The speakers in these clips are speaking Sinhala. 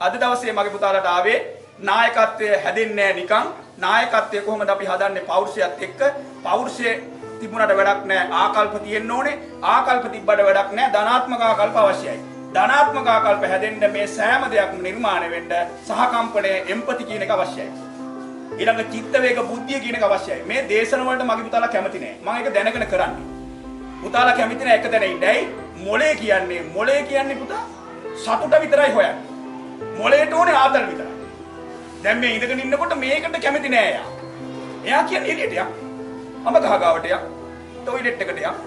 අද දවසේ මගේ පුතාලට ආවේ නායකත්වය හැදෙන්නේ නිකන්. නායකත්වය කොහොමද අපි හදන්නේ පෞරුෂයත් එක්ක. පෞරුෂය තිබුණාට වැඩක් නැහැ. ආකල්ප තියෙන්න ඕනේ. ආකල්ප තිබ්බට වැඩක් නැහැ. ධනාත්මක ආකල්ප අවශ්‍යයි. ධනාත්මක ආකල්ප හැදෙන්න මේ සෑම දෙයක්ම නිර්මාණය වෙන්න සහකම්පණය එම්පති කියන එක අවශ්‍යයි. ඊළඟ චිත්ත වේග බුද්ධිය කියන එක අවශ්‍යයි. මේ දේශන වලට මගේ පුතාලා කැමති නැහැ. මම ඒක දැනගෙන කරන්නේ. පුතාලා කැමති නැහැ එක තැන ඉන්නයි. මොලේ කියන්නේ පුතා සතුට විතරයි හොයන්නේ. මොලේට ඕනේ ආදල් විතරයි. දැන් මේ ඉඳගෙන ඉන්නකොට මේකට කැමති නෑ එයා. එයා කියන්නේ එළියට යක්. අඹ ගහ ගාවට යක්. টয়ලට් එකට යක්.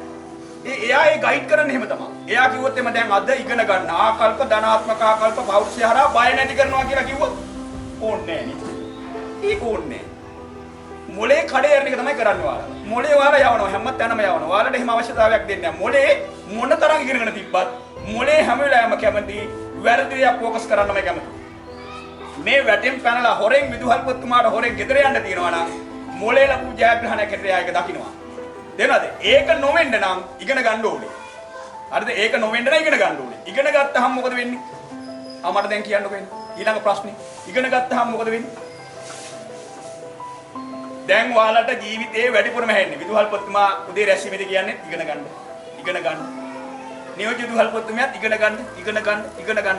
එයා ඒ ගයිඩ් කරන්නේ එහෙම තමයි. එයා කිව්වොත් එම දැන් අද ඉගෙන ගන්න ආකල්ප ධනාත්මක ආකල්ප පෞරුෂය හරහා බය නැති කරනවා කියලා කිව්වොත් ඕනේ නෑ නේ. ඒක ඕනේ නෑ. මොලේ කඩේ යන එක තමයි කරන්නේ ඔයාලා. මොලේ ඔයාලා යවනවා හැම තැනම යවනවා. ඔයාලට එහෙම අවශ්‍යතාවයක් දෙන්නේ නෑ. මොලේ මොන තරම් ඉගෙනගෙන තිබ්බත් මොලේ හැම වෙලාවෙම කැමති වැරදියක් ફોකස් කරන්නමයි කැමති. මේ වැටෙන් පැනලා හොරෙන් විදුහල්පතිතුමාට හොරෙන් ගෙදර යන්න තියනවා නම් මොලේ ලපු ජයග්‍රහණයක් හැටියට ඒක දකින්නවා. දෙනවද? ඒක නොවෙන්න නම් ඉගෙන ගන්න ඕනේ. හරිද? ඒක නොවෙන්න නම් ඉගෙන ගන්න ඕනේ. ඉගෙන ගත්තාම මොකද වෙන්නේ? මට දැන් කියන්නකෝ එන්න. ඊළඟ ප්‍රශ්නේ. ඉගෙන ගත්තාම මොකද වෙන්නේ? දැන් ඔයාලට ජීවිතේ වැඩිපුරම හැන්නේ විදුහල්පතිතුමා උදේ රැස්වීමේදී කියන්නේ ඉගෙන ගන්න. ඉගෙන ගන්න. නියෝජ්‍ය විදුහල්පතිතුමියත් ඉගෙන ගන්න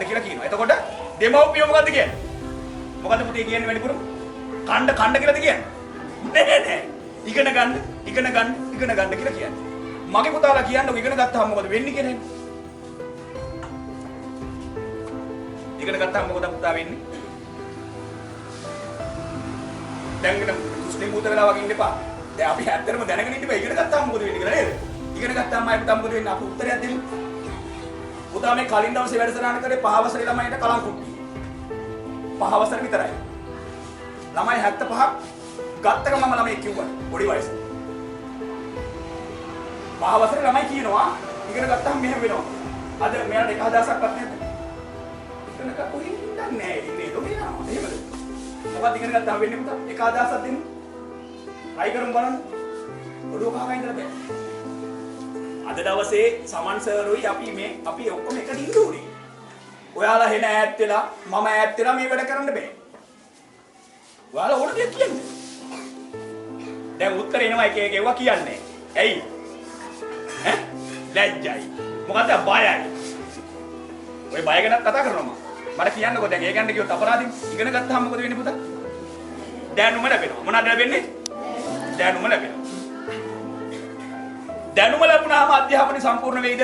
කියලා කියනවා. එතකොට දෙමව්පියෝ මොකද්ද කියන්නේ? මොකද පුතේ කියන්නේ වැඩිපුරම? කණ්ඩ කියලාද කියන්නේ? නෑ. ඉගෙන ගන්න කියලා කියන්නේ. මගේ පුතාලා කියන්නේ ඉගෙන ගත්තාම මොකද වෙන්නේ කියන්නේ? ඉගෙන ගත්තාම මොකද පුතා වෙන්නේ? දැන් මුස්ලිම් පුත වෙලා වගේ ඉන්න එපා. දැන් අපි ඇත්තටම දැනගෙන ඉන්න බෑ ඉගෙන ගත්තාම මොකද වෙන්නේ කියලා නේද? ඉගෙන ගත්තාම මම පුතා මොකද වෙන්නේ? අපි උත්තරයක් දෙමු. පුතා මේ කලින් දවසේ වැඩසටහන කරේ 5 වසරේ ළමයින්ට කලං කුට්ටි. 5 වසර විතරයි. ළමයි 75ක් ගත්තකම මම ළමයි කිව්වා පොඩි වයසේ. 5 වසරේ ළමයි කියනවා ඉගෙන ගත්තාම මෙහෙම වෙනවා. අද මෙයාට 1000ක්වත් නැද්ද? ඉගෙන ගන්න කොහෙන්ද නැහැ ඉන්නේ ලෝකේ යනවා. එහෙමද? මොකක්ද ඉගෙන ගත්තාම වෙන්නේ පුතා? 1000ක් දෙන්න. try කරමු බලන්න. ඔළුව කහක ඉඳලා බෑ. අද දවසේ සමන් සර්රුයි අපි ඔක්කොම එකට ඉන්න ඕනේ. ඔයාලා හෙන ඈත් වෙලා මම ඈත් වෙලා මේ වැඩ කරන්න බෑ. ඔයාලා ඕන දෙයක් කියන්නේ. දැන් උත්තර එනවා එක ඒවා කියන්නේ. ඇයි? ඈ? ලැජ්ජයි. මොකද බයයි. ඔය බය ගැන කතා කරනවා මම. මට කියන්නකෝ දැන් ඒ ගැන කිව්වොත් අපරාධින් ඉගෙන ගත්තාම මොකද වෙන්නේ පුතා? දැනුම ලැබෙනවා. මොනවද ලැබෙන්නේ? දැනුම ලැබෙනවා. දැනුම ලැබුණාම අධ්‍යාපනය සම්පූර්ණ වෙයිද?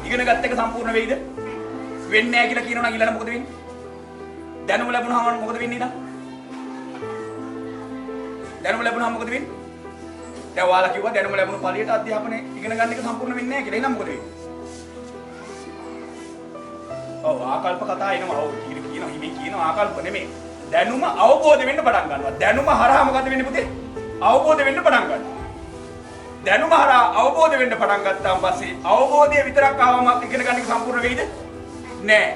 ඉගෙන ගත්ත එක සම්පූර්ණ වෙයිද? වෙන්නේ නැහැ කියලා කියනවා නම් ඊළඟ මොකද වෙන්නේ? දැනුම ලැබුණාම මොකද වෙන්නේ ඊළඟ? දැනුම ලැබුණාම මොකද වෙන්නේ? දැන් ඔයාලා කිව්වා දැනුම ලැබුණු පළියට අධ්‍යාපනය ඉගෙන ගන්න එක සම්පූර්ණ වෙන්නේ නැහැ කියලා. එහෙනම් මොකද වෙන්නේ? ඔව් ආකල්ප කතා එනවා. ඔව් කියනවා ආකල්ප නෙමෙයි. දැනුම අවබෝධ වෙන්න පටන් ගන්නවා. දැනුම හරහා මොකද වෙන්නේ පුතේ? අවබෝධ වෙන්න පටන් ගන්නවා. දැනුම හරහා අවබෝධ වෙන්න පටන් ගත්තාම පස්සේ අවබෝධය විතරක් ආවම ඉගෙන ගන්න එක සම්පූර්ණ වෙයිද? නෑ.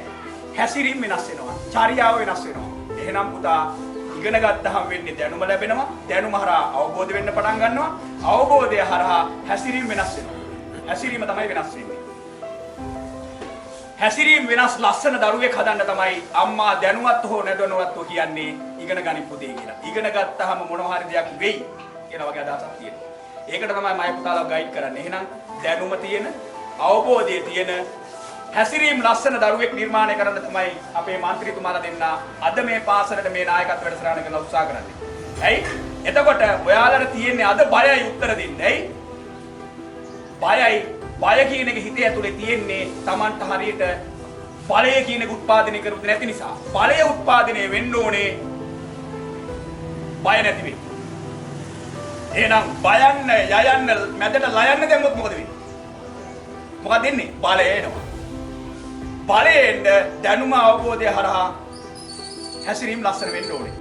හැසිරීම වෙනස් වෙනවා. චර්යාව වෙනස් වෙනවා. එහෙනම් පුතා ඉගෙන ගත්තාම වෙන්නේ දැනුම ලැබෙනවා. දැනුම හරහා අවබෝධ වෙන්න පටන් ගන්නවා. අවබෝධය හරහා හැසිරීම වෙනස් වෙනවා. හැසිරීම තමයි වෙනස් වෙන්නේ. හැසිරීම වෙනස් ලස්සන දරුවෙක් හදන්න තමයි අම්මා දැනුවත් හෝ නැදනුවත්ව කියන්නේ ඉගෙන ගනින් පුතේ කියලා. ඉගෙන ගත්තාම මොනවා හරි දෙයක් වෙයි කියලා වගේ අදහසක් තියෙනවා. ඒකට තමයි මම පුතාලා ගයිඩ් කරන්නේ. එහෙනම් දැනුම තියෙන, අවබෝධය තියෙන, හැසිරීම ලස්සන දරුවෙක් නිර්මාණය කරන්න තමයි අපේ മന്ത്രിතුමාලා දෙන්න අද මේ පාසලට මේ නායකත්ව වැඩසටහන කරන්න උත්සාහ කරන්නේ. ඇයි? එතකොට ඔයාලට තියෙන්නේ අද බයයි උත්තර දෙන්න. ඇයි? බයයි. බය කියන එක හිතේ ඇතුලේ තියෙන්නේ Tamanට හරියට බලය කියන එක උත්පාදනය කරුත් නැති නිසා. බලය උත්පාදනය වෙන්න ඕනේ බය නැති වෙන්න. එහෙනම් බයන්න යයන්න මැදට ලයන්න දැම්මොත් මොකද වෙන්නේ? මොකද වෙන්නේ? බලය එනවා. බලයෙන් දැනුම අවබෝධය හරහා හැසිරීම ලස්සන වෙන්න ඕනේ.